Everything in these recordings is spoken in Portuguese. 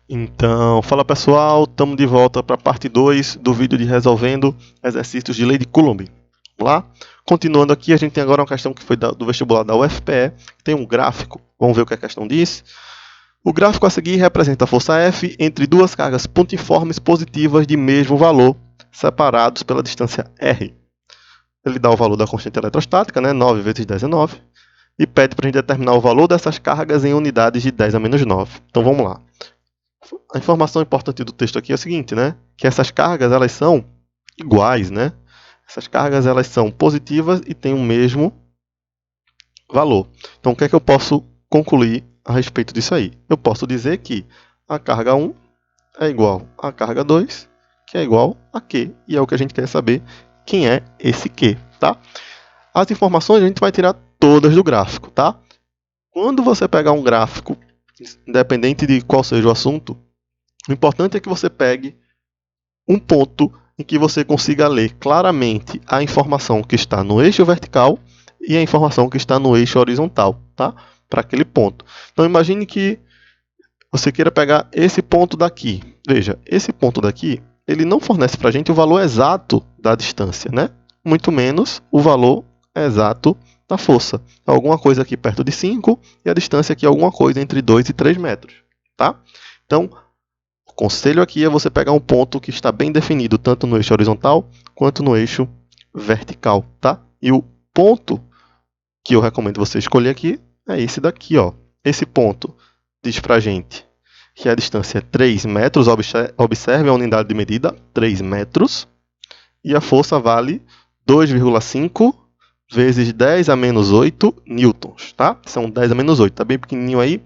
Então, fala pessoal, estamos de volta para a parte 2 do vídeo de resolvendo exercícios de lei de Coulomb. Vamos lá? Continuando aqui, a gente tem agora uma questão que foi do vestibular da UFPE, que tem um gráfico. Vamos ver o que a questão diz. O gráfico a seguir representa a força F entre duas cargas pontiformes positivas de mesmo valor, separados pela distância R. Ele dá o valor da constante eletrostática, né? 9 vezes 10 é 9, e pede para a gente determinar o valor dessas cargas em unidades de 10 a menos 9. Então vamos lá. A informação importante do texto aqui é o seguinte, né? Que essas cargas elas são iguais, né? Essas cargas elas são positivas e têm o mesmo valor. Então o que é que eu posso concluir a respeito disso aí? Eu posso dizer que a carga 1 é igual à carga 2, que é igual a Q. E é o que a gente quer saber, quem é esse Q, tá? As informações a gente vai tirar todas do gráfico, tá? Quando você pegar um gráfico, independente de qual seja o assunto, o importante é que você pegue um ponto em que você consiga ler claramente a informação que está no eixo vertical e a informação que está no eixo horizontal, tá? Para aquele ponto. Então imagine que você queira pegar esse ponto daqui. Veja, esse ponto daqui, ele não fornece para a gente o valor exato da distância, né? Muito menos o valor exato da força. Alguma coisa aqui perto de 5 e a distância aqui é alguma coisa entre 2 e 3 metros, tá? Então, o conselho aqui é você pegar um ponto que está bem definido, tanto no eixo horizontal quanto no eixo vertical, tá? E o ponto que eu recomendo você escolher aqui é esse daqui, ó. Esse ponto diz pra gente que a distância é 3 metros, observe a unidade de medida, 3 metros, e a força vale 2,5 vezes 10 a menos 8 newtons, tá? São 10 a menos 8, tá bem pequenininho aí,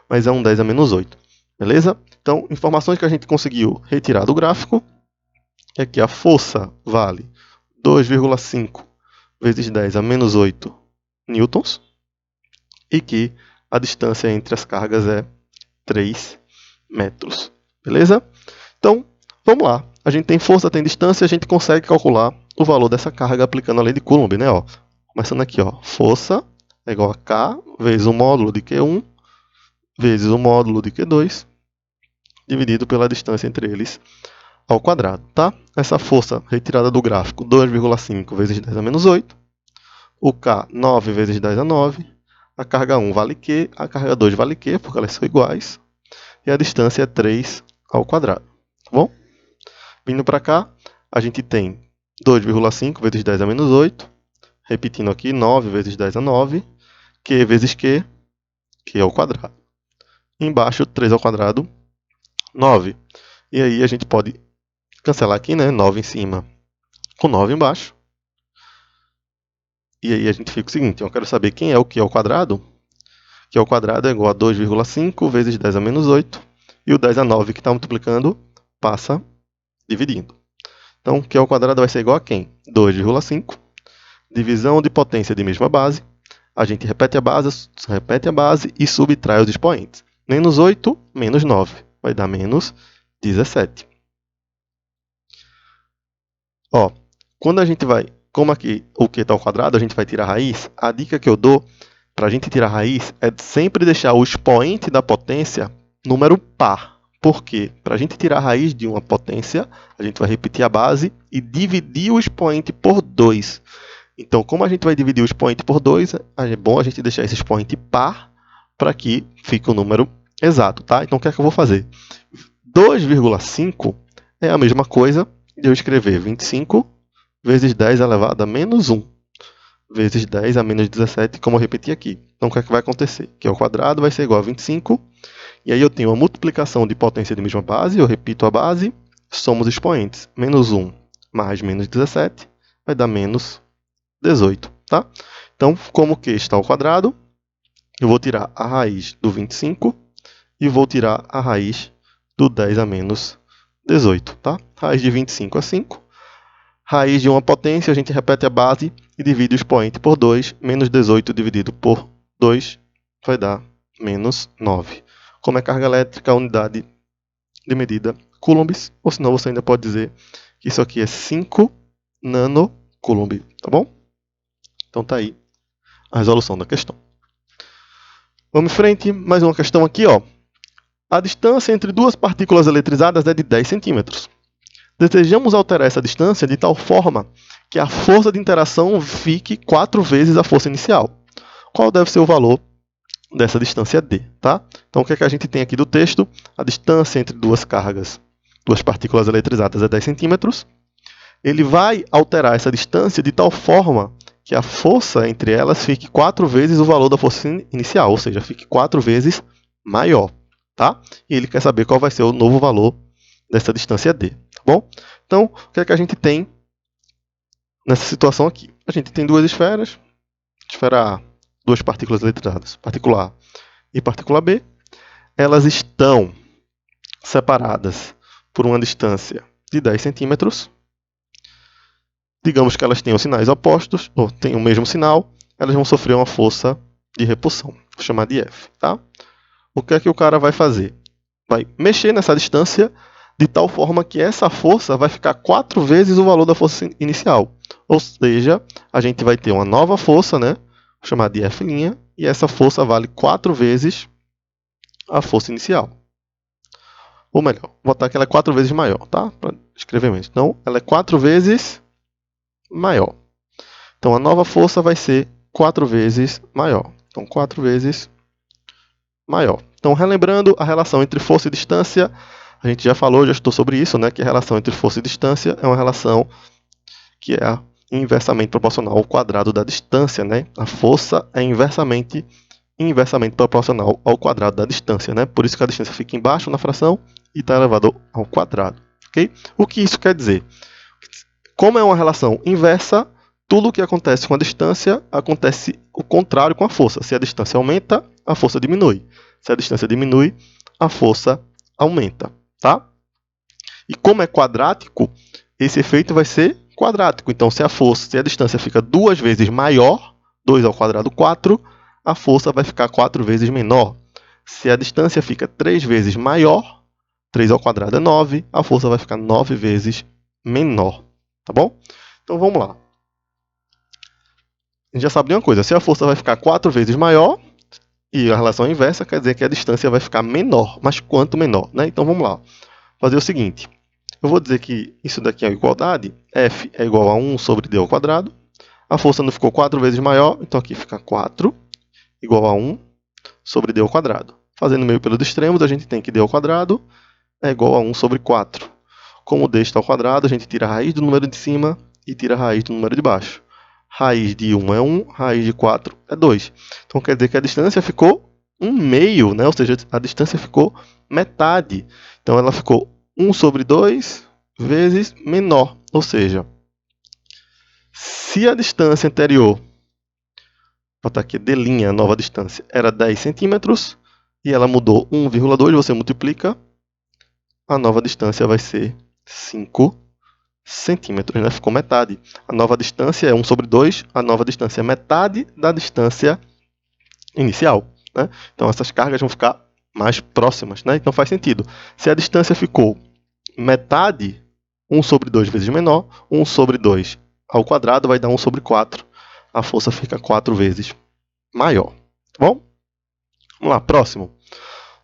mas é um 10 a menos 8, beleza? Então, informações que a gente conseguiu retirar do gráfico é que a força vale 2,5 vezes 10 a menos 8 newtons e que a distância entre as cargas é 3 metros, beleza? Então, vamos lá. A gente tem força, tem distância, a gente consegue calcular o valor dessa carga aplicando a lei de Coulomb, né? Ó, começando aqui, ó, força é igual a K vezes o módulo de Q1 vezes o módulo de Q2 dividido pela distância entre eles ao quadrado, tá? Essa força retirada do gráfico, 2,5 vezes 10 a menos 8, o K, 9 vezes 10 a 9, a carga 1 vale Q, a carga 2 vale Q, porque elas são iguais, e a distância é 3 ao quadrado, tá bom? Vindo para cá, a gente tem 2,5 vezes 10 a menos 8, repetindo aqui, 9 vezes 10 a 9, Q vezes Q, Q ao quadrado. E embaixo, 3 ao quadrado, 9. E aí a gente pode cancelar aqui, né? 9 em cima com 9 embaixo. E aí a gente fica o seguinte, eu quero saber quem é o Q ao quadrado. Q ao quadrado é igual a 2,5 vezes 10 a menos 8. E o 10 a 9 que está multiplicando passa dividindo. Então, Q ao quadrado vai ser igual a quem? 2,5. Divisão de potência de mesma base. A gente repete a base e subtrai os expoentes. Menos 8, menos 9. Vai dar menos 17. Ó, quando a gente vai, como aqui o Q está ao quadrado, a gente vai tirar a raiz. A dica que eu dou para a gente tirar a raiz é sempre deixar o expoente da potência número par. Por quê? Para a gente tirar a raiz de uma potência, a gente vai repetir a base e dividir o expoente por 2. Então, como a gente vai dividir o expoente por 2, é bom a gente deixar esse expoente par para que fique o número exato, tá? Então, o que é que eu vou fazer? 2,5 é a mesma coisa de eu escrever 25 vezes 10 elevado a menos 1 vezes 10 a menos 17, como eu repeti aqui. Então, o que é que vai acontecer? Que ao quadrado vai ser igual a 25, e aí eu tenho a multiplicação de potência de mesma base, eu repito a base, somos expoentes. Menos 1 mais menos 17 vai dar menos 18, tá? Então, como Q está ao quadrado, eu vou tirar a raiz do 25 e vou tirar a raiz do 10 a menos 18, tá? Raiz de 25 é 5. Raiz de uma potência, a gente repete a base e divide o expoente por 2. Menos 18 dividido por 2 vai dar menos 9. Como é carga elétrica, a unidade de medida coulombs, ou senão você ainda pode dizer que isso aqui é 5 nanocoulomb, tá bom? Então tá aí a resolução da questão. Vamos em frente, mais uma questão aqui, ó. A distância entre duas partículas eletrizadas é de 10 centímetros. Desejamos alterar essa distância de tal forma que a força de interação fique 4 vezes a força inicial. Qual deve ser o valor dessa distância d? Tá? Então, o que é que a gente tem aqui do texto? A distância entre duas partículas eletrizadas é 10 centímetros. Ele vai alterar essa distância de tal forma que a força entre elas fique 4 vezes o valor da força inicial, ou seja, fique 4 vezes maior. Tá? E ele quer saber qual vai ser o novo valor dessa distância d. Tá bom? Então, o que é que a gente tem nessa situação aqui? A gente tem duas esferas, esfera A, duas partículas eletrizadas, partícula A e partícula B. Elas estão separadas por uma distância de 10 centímetros. Digamos que elas tenham sinais opostos, ou tenham o mesmo sinal, elas vão sofrer uma força de repulsão, vou chamar de F. Tá? O que é que o cara vai fazer? Vai mexer nessa distância de tal forma que essa força vai ficar 4 vezes o valor da força inicial. Ou seja, a gente vai ter uma nova força, né? Vou chamar de F', e essa força vale 4 vezes a força inicial. Ou melhor, vou botar que ela é 4 vezes maior, tá? Para escrever mesmo. Então, ela é 4 vezes maior. Então, a nova força vai ser 4 vezes maior. Então, 4 vezes maior. Então, relembrando a relação entre força e distância, a gente já falou, já estudou sobre isso, né? Que a relação entre força e distância é uma relação que é inversamente proporcional ao quadrado da distância, né? A força é inversamente proporcional ao quadrado da distância, né? Por isso que a distância fica embaixo na fração e está elevado ao quadrado. Okay? O que isso quer dizer? Como é uma relação inversa, tudo o que acontece com a distância acontece o contrário com a força. Se a distância aumenta, a força diminui. Se a distância diminui, a força aumenta. Tá? E como é quadrático, esse efeito vai ser quadrático. Então, se a distância fica 2 vezes maior, 2 ao quadrado 4, a força vai ficar 4 vezes menor. Se a distância fica 3 vezes maior, 3 ao quadrado é 9, a força vai ficar 9 vezes menor. Tá bom? Então, vamos lá. A gente já sabe de uma coisa, se a força vai ficar 4 vezes maior, e a relação inversa quer dizer que a distância vai ficar menor. Mas quanto menor? Né? Então, vamos lá. Fazer o seguinte. Eu vou dizer que isso daqui é uma igualdade. F é igual a 1 sobre d ao quadrado. A força não ficou 4 vezes maior, então aqui fica 4 igual a 1 sobre d ao quadrado. Fazendo meio pelos extremos, a gente tem que d ao quadrado é igual a 1 sobre 4. Como d está ao quadrado, a gente tira a raiz do número de cima e tira a raiz do número de baixo. Raiz de 1 é 1, raiz de 4 é 2. Então quer dizer que a distância ficou 1 meio, né? Ou seja, a distância ficou metade. Então ela ficou 1 sobre 2 vezes menor. Ou seja, se a distância anterior, vou botar aqui d', a nova distância, era 10 centímetros, e ela mudou 1,2, você multiplica, a nova distância vai ser 5 centímetros, né? Ficou metade. A nova distância é 1 sobre 2, a nova distância é metade da distância inicial. Né? Então essas cargas vão ficar mais próximas. Né? Então faz sentido. Se a distância ficou metade, 1 sobre 2 vezes menor, 1 sobre 2 ao quadrado vai dar 1 sobre 4. A força fica 4 vezes maior. Tá bom? Vamos lá, próximo.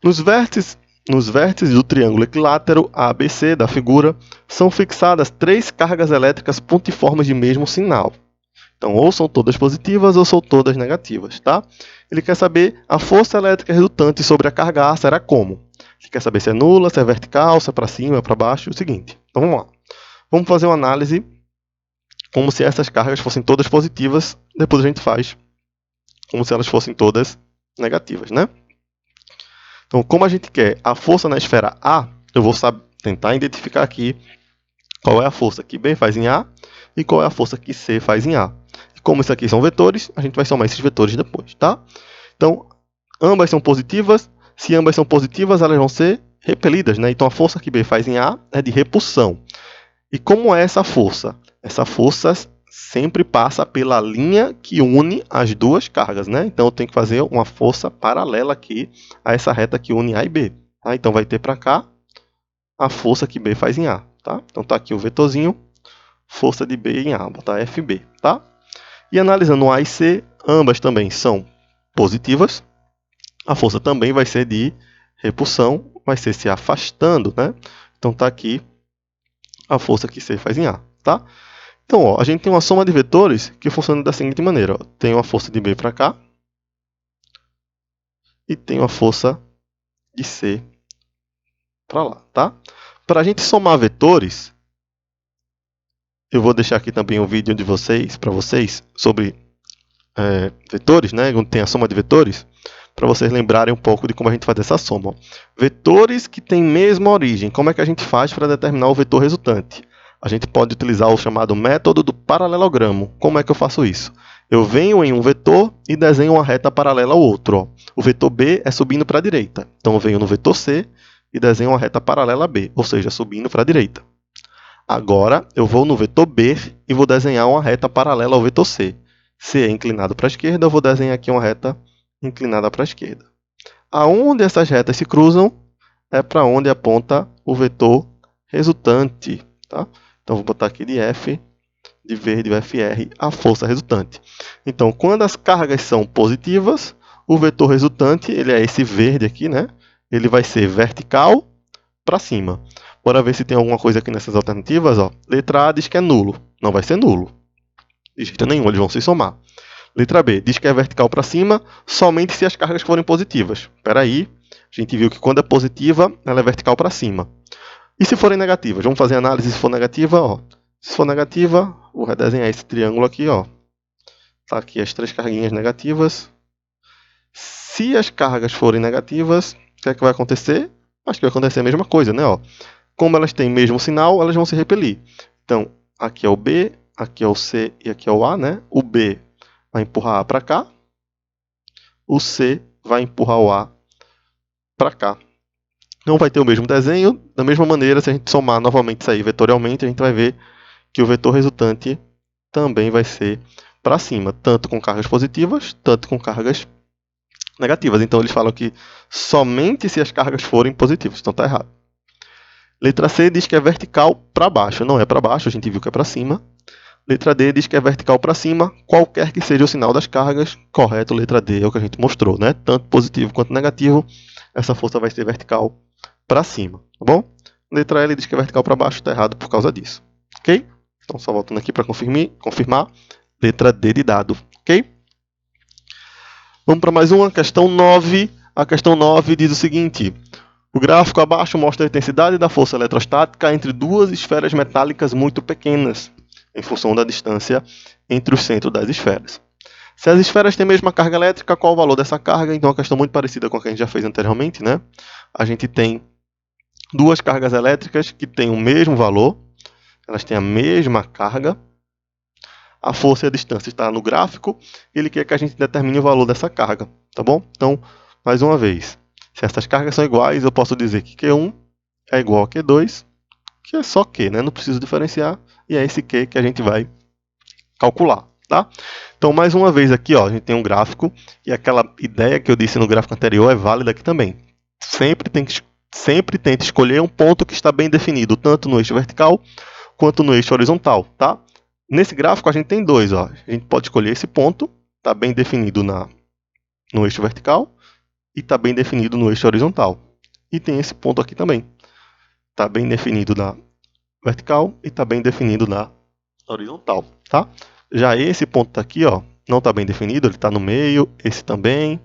Nos vértices do triângulo equilátero ABC da figura são fixadas 3 cargas elétricas pontiformes de mesmo sinal. Então, ou são todas positivas ou são todas negativas. Tá? Ele quer saber a força elétrica resultante sobre a carga A será como? Ele quer saber se é nula, se é vertical, se é para cima, é para baixo. O seguinte. Então, vamos lá. Vamos fazer uma análise como se essas cargas fossem todas positivas. Depois a gente faz como se elas fossem todas negativas. Né? Então, como a gente quer a força na esfera A, eu vou tentar identificar aqui qual é a força que B faz em A e qual é a força que C faz em A. E como isso aqui são vetores, a gente vai somar esses vetores depois. Tá? Então, ambas são positivas. Se ambas são positivas, elas vão ser repelidas. Né? Então, a força que B faz em A é de repulsão. E como é essa força? Essa força sempre passa pela linha que une as duas cargas, né? Então eu tenho que fazer uma força paralela aqui a essa reta que une A e B. Tá? Então vai ter para cá a força que B faz em A. Tá? Então está aqui o vetorzinho, força de B em A, vou botar FB. Tá? E analisando A e C, ambas também são positivas. A força também vai ser de repulsão vai ser se afastando, né? Então está aqui a força que C faz em A, tá? Então, ó, a gente tem uma soma de vetores que funciona da seguinte maneira. Ó. Tem uma força de B para cá e tem uma força de C para lá, tá? Para a gente somar vetores, eu vou deixar aqui também um vídeo de vocês, para vocês, sobre vetores, né? Onde tem a soma de vetores, para vocês lembrarem um pouco de como a gente faz essa soma. Ó. Vetores que têm mesma origem, como é que a gente faz para determinar o vetor resultante? A gente pode utilizar o chamado método do paralelogramo. Como é que eu faço isso? Eu venho em um vetor e desenho uma reta paralela ao outro. Ó. O vetor B é subindo para a direita. Então eu venho no vetor C e desenho uma reta paralela a B, ou seja, subindo para a direita. Agora eu vou no vetor B e vou desenhar uma reta paralela ao vetor C. C é inclinado para a esquerda, eu vou desenhar aqui uma reta inclinada para a esquerda. Aonde essas retas se cruzam é para onde aponta o vetor resultante. Tá? Então, vou botar aqui de F, de verde, o FR, a força resultante. Então, quando as cargas são positivas, o vetor resultante, ele é esse verde aqui, né? Ele vai ser vertical para cima. Bora ver se tem alguma coisa aqui nessas alternativas. Ó. Letra A diz que é nulo. Não vai ser nulo. De jeito nenhum, eles vão se somar. Letra B diz que é vertical para cima somente se as cargas forem positivas. Espera aí, a gente viu que quando é positiva, ela é vertical para cima. E se forem negativas? Vamos fazer análise se for negativa. Ó. Se for negativa, vou redesenhar esse triângulo aqui. Está aqui as 3 carguinhas negativas. Se as cargas forem negativas, o que é que vai acontecer? Acho que vai acontecer a mesma coisa, né? Ó. Como elas têm o mesmo sinal, elas vão se repelir. Então, aqui é o B, aqui é o C e aqui é o A, né? O B vai empurrar A para cá. O C vai empurrar o A para cá. Não vai ter o mesmo desenho. Da mesma maneira, se a gente somar novamente isso aí vetorialmente, a gente vai ver que o vetor resultante também vai ser para cima, tanto com cargas positivas, tanto com cargas negativas. Então, eles falam que somente se as cargas forem positivas. Então, está errado. Letra C diz que é vertical para baixo. Não é para baixo, a gente viu que é para cima. Letra D diz que é vertical para cima, qualquer que seja o sinal das cargas. Correto, letra D é o que a gente mostrou, né? Tanto positivo quanto negativo, essa força vai ser vertical para cima, tá bom? Letra L diz que é vertical para baixo, está errado por causa disso, ok? Então, só voltando aqui para confirmar. Letra D de dado, ok? Vamos para mais uma, questão 9. A questão 9 diz o seguinte: o gráfico abaixo mostra a intensidade da força eletrostática entre duas esferas metálicas muito pequenas, em função da distância entre os centros das esferas. Se as esferas têm a mesma carga elétrica, qual o valor dessa carga? Então, é uma questão muito parecida com a que a gente já fez anteriormente, né? A gente tem duas cargas elétricas que têm o mesmo valor, elas têm a mesma carga, a força e a distância está no gráfico, e ele quer que a gente determine o valor dessa carga, tá bom? Então, mais uma vez, se essas cargas são iguais, eu posso dizer que Q1 é igual a Q2, que é só Q, né? Não preciso diferenciar, e é esse Q que a gente vai calcular, tá? Então, mais uma vez aqui, ó, a gente tem um gráfico, e aquela ideia que eu disse no gráfico anterior é válida aqui também. Sempre tente escolher um ponto que está bem definido, tanto no eixo vertical quanto no eixo horizontal, tá? Nesse gráfico a gente tem dois, ó. A gente pode escolher esse ponto, está bem definido no eixo vertical e está bem definido no eixo horizontal. E tem esse ponto aqui também, está bem definido na vertical e está bem definido na horizontal, tá? Já esse ponto aqui, ó, não está bem definido, ele está no meio, esse também,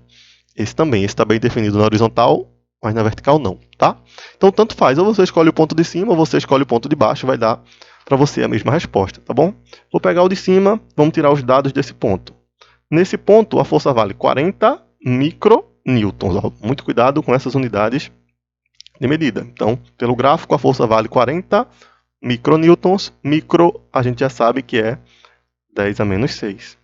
esse está bem definido na horizontal, mas na vertical não, tá? Então, tanto faz, ou você escolhe o ponto de cima, ou você escolhe o ponto de baixo, vai dar para você a mesma resposta, tá bom? Vou pegar o de cima, vamos tirar os dados desse ponto. Nesse ponto, a força vale 40 micronewtons. Ó, muito cuidado com essas unidades de medida. Então, pelo gráfico, a força vale 40 micronewtons. Micro, a gente já sabe que é 10 a menos 6.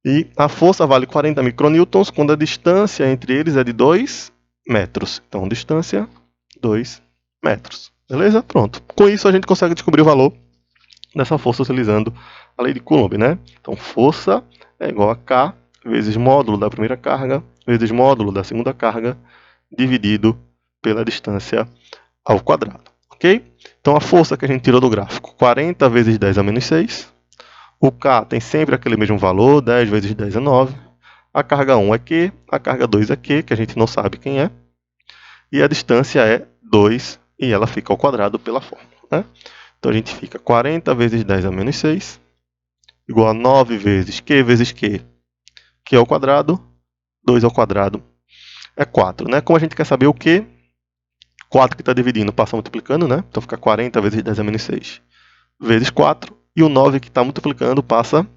E a força vale 40 micronewtons quando a distância entre eles é de 2 metros. Então, distância, 2 metros. Beleza? Pronto. Com isso, a gente consegue descobrir o valor dessa força utilizando a lei de Coulomb, né? Então, força é igual a K vezes módulo da primeira carga vezes módulo da segunda carga dividido pela distância ao quadrado. Ok? Então, a força que a gente tirou do gráfico, 40 vezes 10 a menos 6. O K tem sempre aquele mesmo valor, 10 vezes 10 é 9. A carga 1 é Q, a carga 2 é Q, que a gente não sabe quem é. e a distância é 2 e ela fica ao quadrado pela fórmula, né? Então a gente fica 40 vezes 10 a menos 6 igual a 9 vezes Q, que ao quadrado, 2 ao quadrado é 4, né? Como a gente quer saber o Q, 4 que está dividindo passa multiplicando, né? Então fica 40 vezes 10 a menos 6 vezes 4, e o 9 que está multiplicando passa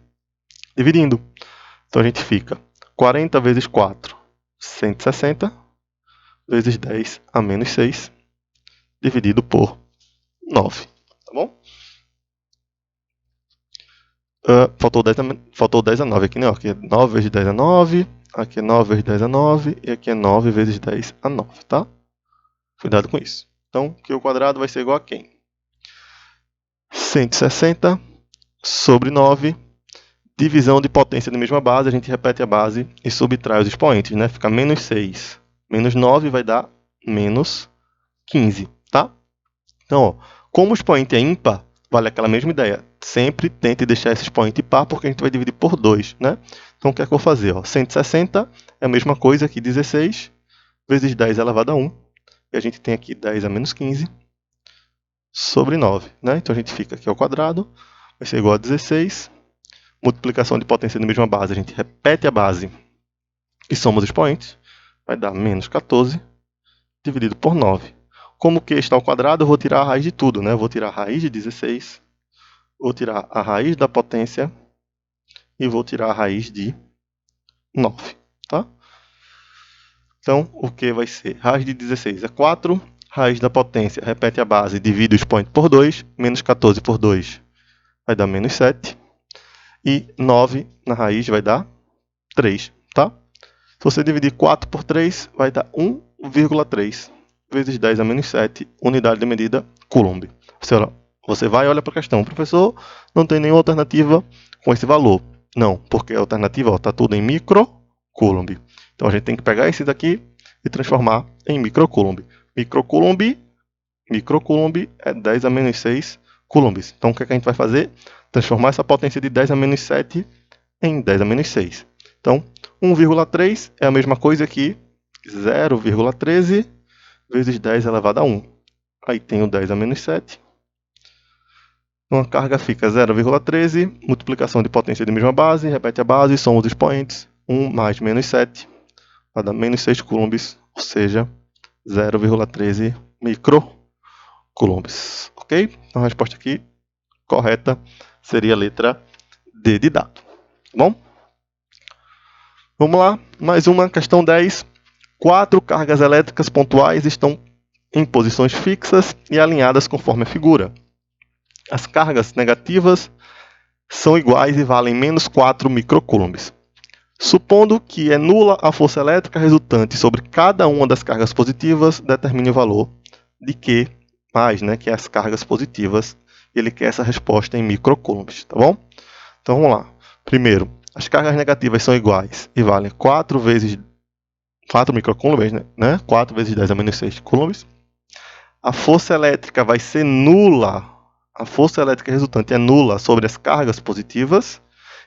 dividindo. Então a gente fica 40 vezes 4, 160, vezes 10 a menos 6, dividido por 9. Tá bom? Faltou 10 a 9 aqui, né? Aqui é 9 vezes 10 a 9, aqui é 9 vezes 10 a 9, e aqui é 9 vezes 10 a 9, tá? Cuidado com isso. Então, Q ao quadrado vai ser igual a quem? 160 sobre 9, divisão de potência da mesma base, a gente repete a base e subtrai os expoentes, né? Fica menos 6. Menos 9 vai dar menos 15, tá? Então, ó, como o expoente é ímpar, vale aquela mesma ideia. Sempre tente deixar esse expoente par, porque a gente vai dividir por 2, né? Então, o que é que eu vou fazer? Ó? 160 é a mesma coisa que 16 vezes 10 elevado a 1. E a gente tem aqui 10 a menos 15 sobre 9, né? Então, a gente fica aqui ao quadrado, vai ser igual a 16. Multiplicação de potência da mesma base, a gente repete a base e soma os expoentes, vai dar menos 14 dividido por 9. Como Q está ao quadrado, eu vou tirar a raiz de tudo, né? Eu vou tirar a raiz de 16, vou tirar a raiz da potência e vou tirar a raiz de 9, tá? Então, o que vai ser? Raiz de 16 é 4, raiz da potência, repete a base, divide o expoente por 2, menos 14 por 2 vai dar menos 7. E 9 na raiz vai dar 3, tá? Se você dividir 4 por 3, vai dar 1,3 vezes 10 a menos 7, unidade de medida, Coulomb. Você vai e olha para a questão. Professor, não tem nenhuma alternativa com esse valor. Não, porque a alternativa está tudo em microcoulomb. Então, a gente tem que pegar esse daqui e transformar em microcoulomb. Microcoulomb é 10 a menos 6 coulombs. Então, o que é que a gente vai fazer? Transformar essa potência de 10 a menos 7 em 10 a menos 6. Então, 1,3 é a mesma coisa que 0,13 vezes 10 elevado a 1. Aí tem o 10 a menos 7. Então, a carga fica 0,13, multiplicação de potência de mesma base, repete a base, soma os expoentes. 1 mais menos 7 vai dar menos 6 coulombs, ou seja, 0,13 microcoulombs. Ok? Então, a resposta aqui correta seria a letra D de dado. Tá bom? Vamos lá, mais uma, questão 10. 4 cargas elétricas pontuais estão em posições fixas e alinhadas conforme a figura. As cargas negativas são iguais e valem menos 4 microcoulombs. Supondo que é nula a força elétrica resultante sobre cada uma das cargas positivas, determine o valor de Q mais, né, que é as cargas positivas. Ele quer essa resposta em microcoulombs, tá bom? Então vamos lá. Primeiro, as cargas negativas são iguais e valem 4 microcoulombs, né? 4 vezes 10 a menos 6 coulombs. A força elétrica vai ser nula. A força elétrica resultante é nula sobre as cargas positivas.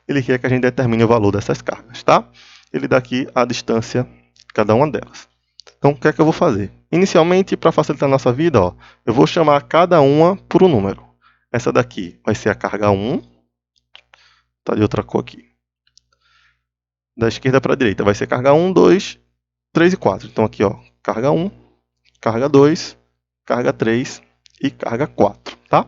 Ele quer que a gente determine o valor dessas cargas, tá? Ele dá aqui a distância de cada uma delas. Então, o que é que eu vou fazer? Inicialmente, para facilitar a nossa vida, ó, eu vou chamar cada uma por um número. Essa daqui vai ser a carga 1. Está de outra cor aqui. Da esquerda para a direita vai ser carga 1, 2, 3 e 4. Então, aqui, ó, carga 1, carga 2, carga 3 e carga 4, tá?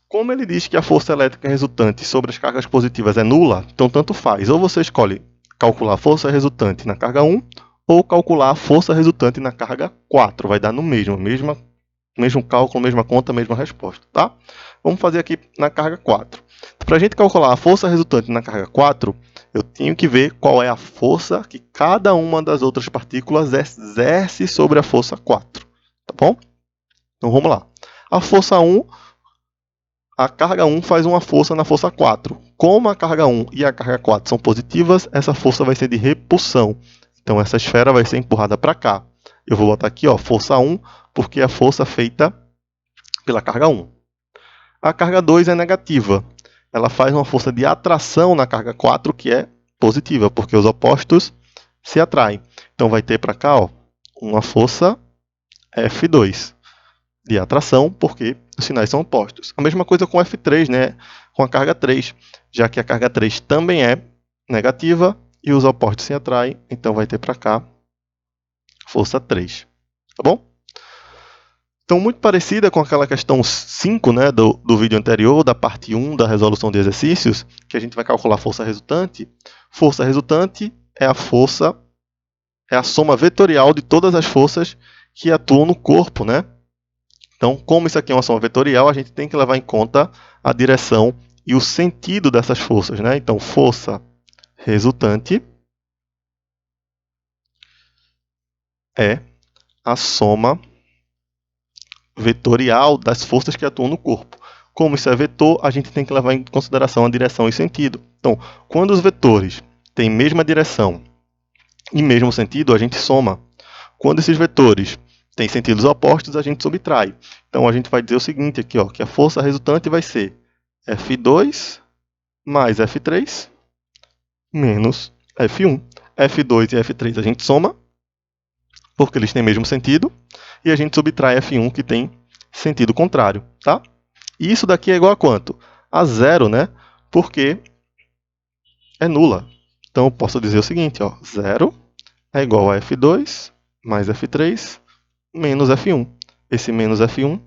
Como ele diz que a força elétrica resultante sobre as cargas positivas é nula, então tanto faz. Ou você escolhe calcular a força resultante na carga 1, ou calcular a força resultante na carga 4. Vai dar no mesmo cálculo, mesma conta, mesma resposta, tá? Vamos fazer aqui na carga 4. Para a gente calcular a força resultante na carga 4, eu tenho que ver qual é a força que cada uma das outras partículas exerce sobre a força 4, tá bom? Então vamos lá. A força 1, a carga 1 faz uma força na força 4. Como a carga 1 e a carga 4 são positivas, essa força vai ser de repulsão. Então essa esfera vai ser empurrada para cá. Eu vou botar aqui, ó, força 1, porque é a força feita pela carga 1. A carga 2 é negativa. Ela faz uma força de atração na carga 4, que é positiva, porque os opostos se atraem. Então vai ter para cá, ó, uma força F2 de atração, porque os sinais são opostos. A mesma coisa com F3, né? Com a carga 3, já que a carga 3 também é negativa e os opostos se atraem, então vai ter para cá força 3. Tá bom? Então, muito parecida com aquela questão 5, né, do vídeo anterior, da parte 1 da resolução de exercícios, que a gente vai calcular a força resultante. Força resultante é a força, é a soma vetorial de todas as forças que atuam no corpo, né? Então, como isso aqui é uma soma vetorial, a gente tem que levar em conta a direção e o sentido dessas forças, né? Então, força resultante é a soma vetorial das forças que atuam no corpo. Como isso é vetor, a gente tem que levar em consideração a direção e sentido. Então, quando os vetores têm mesma direção e mesmo sentido, a gente soma. Quando esses vetores têm sentidos opostos, a gente subtrai. Então, a gente vai dizer o seguinte aqui, ó, que a força resultante vai ser F2 mais F3 menos F1. F2 e F3 a gente soma, porque eles têm mesmo sentido, e a gente subtrai F1, que tem sentido contrário, tá? E isso daqui é igual a quanto? A zero, né? Porque é nula. Então, eu posso dizer o seguinte, ó, 0 é igual a F2 mais F3 menos F1. Esse menos F1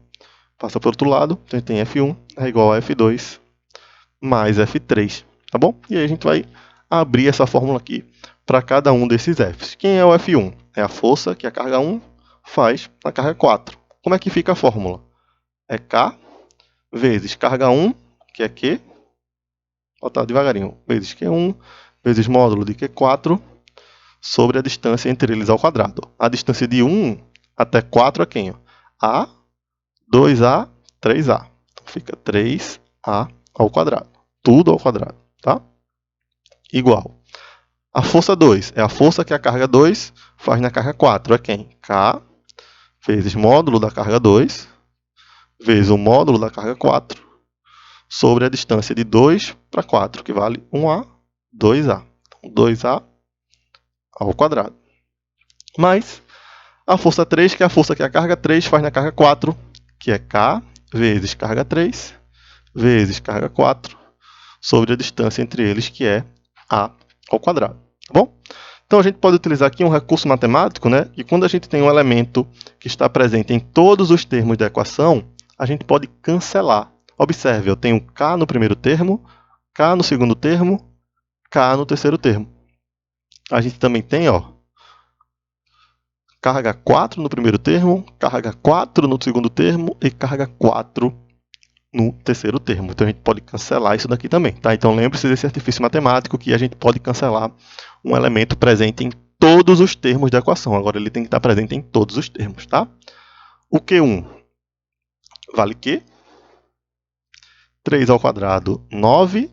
passa para o outro lado, então a gente tem F1 é igual a F2 mais F3, tá bom? E aí a gente vai abrir essa fórmula aqui para cada um desses Fs. Quem é o F1? É a força que a carga 1 faz na carga 4. Como é que fica a fórmula? É K vezes carga 1, que é Q, vou botar devagarinho, vezes Q1, vezes módulo de Q4, sobre a distância entre eles ao quadrado. A distância de 1 até 4 é quem? A, 2A, 3A. Então fica 3A ao quadrado. Tudo ao quadrado, tá? Igual. A força 2 é a força que a carga 2 faz na carga 4. É quem? K vezes módulo da carga 2 vezes o módulo da carga 4 sobre a distância de 2 para 4, que vale 1A, 2A. Então, 2A ao quadrado. Mais a força 3, que é a força que a carga 3 faz na carga 4, que é K vezes carga 3 vezes carga 4 sobre a distância entre eles, que é A ao quadrado. Tá bom? Então, a gente pode utilizar aqui um recurso matemático, né? E quando a gente tem um elemento que está presente em todos os termos da equação, a gente pode cancelar. Observe, eu tenho K no primeiro termo, K no segundo termo, K no terceiro termo. A gente também tem, ó, carga 4 no primeiro termo, carga 4 no segundo termo e carga 4 no terceiro termo. Então, a gente pode cancelar isso daqui também, tá? Então, lembre-se desse artifício matemático que a gente pode cancelar um elemento presente em todos os termos da equação. Agora, ele tem que estar presente em todos os termos, tá? O Q1 vale Q. 3 ao quadrado, 9A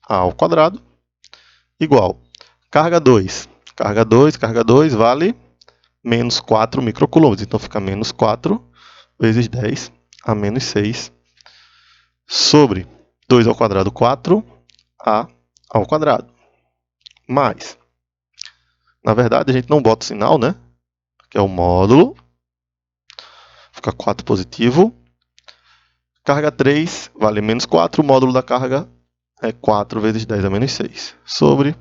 ao quadrado, igual. Carga 2. Carga 2 vale menos 4 microcoulombs. Então, fica menos 4 vezes 10 a menos 6 sobre 2 ao quadrado, 4A ao quadrado. Mais. Na verdade, a gente não bota o sinal, né? Que é o módulo. Fica 4 positivo. Carga 3 vale menos 4. O módulo da carga é 4 vezes 10 a menos 6 sobre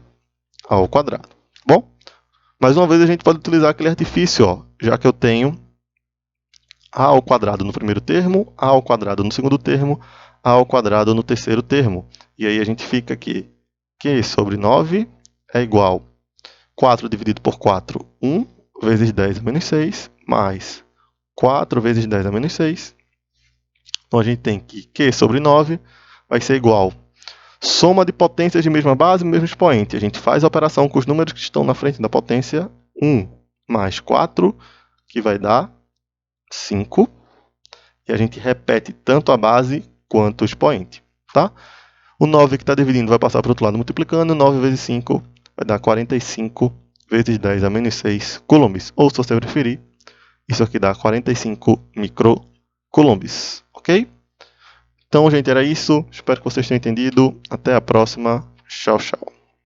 A ao quadrado. Bom, mais uma vez a gente pode utilizar aquele artifício, ó, já que eu tenho A ao quadrado no primeiro termo, A ao quadrado no segundo termo, A ao quadrado no terceiro termo. E aí a gente fica aqui, Q sobre 9 é igual 4 dividido por 4, 1 vezes 10 a menos 6, mais 4 vezes 10 a menos 6. Então, a gente tem que Q sobre 9 vai ser igual soma de potências de mesma base, mesmo expoente. A gente faz a operação com os números que estão na frente da potência, 1 mais 4, que vai dar 5. E a gente repete tanto a base quanto o expoente. Tá? O 9 que está dividindo vai passar para o outro lado multiplicando. 9 vezes 5 vai dar 45 vezes 10 a menos 6 coulombs. Ou, se você preferir, isso aqui dá 45 microcoulombs. Ok? Então, gente, era isso. Espero que vocês tenham entendido. Até a próxima. Tchau, tchau.